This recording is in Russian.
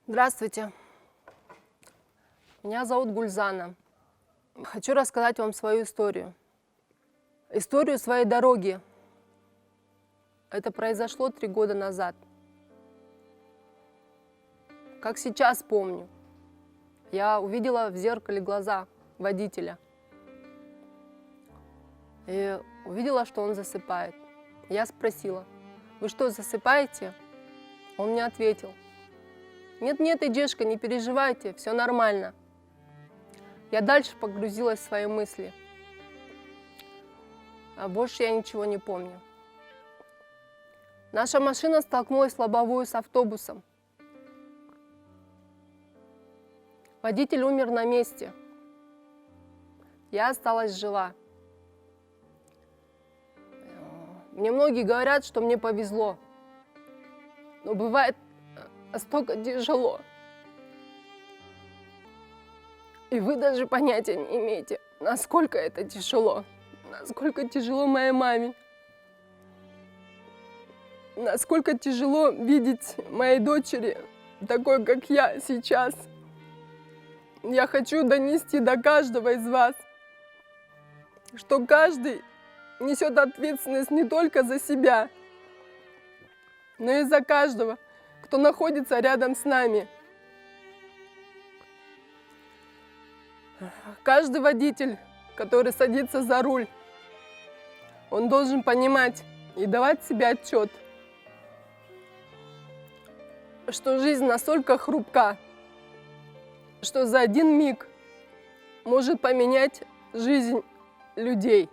Здравствуйте, меня зовут Гульзана. Хочу рассказать вам свою историю. Историю своей дороги. Это произошло 3 года назад. Как сейчас помню, я увидела в зеркале глаза водителя. И увидела, что он засыпает. Я спросила: «Вы что, засыпаете?» Он мне ответил: «Нет-нет, Эдишка, не переживайте, все нормально». Я дальше погрузилась в свои мысли. А больше я ничего не помню. Наша машина столкнулась в лобовую с автобусом. Водитель умер на месте. Я осталась жива. Мне многие говорят, что мне повезло. Но бывает настолько тяжело. И вы даже понятия не имеете, насколько это тяжело. Насколько тяжело моей маме. Насколько тяжело видеть моей дочери такой, как я сейчас. Я хочу донести до каждого из вас, что каждый несет ответственность не только за себя, но и за каждого, кто находится рядом с нами. Каждый водитель, который садится за руль, он должен понимать и давать себе отчет, что жизнь настолько хрупка, что за один миг может поменять жизнь людей.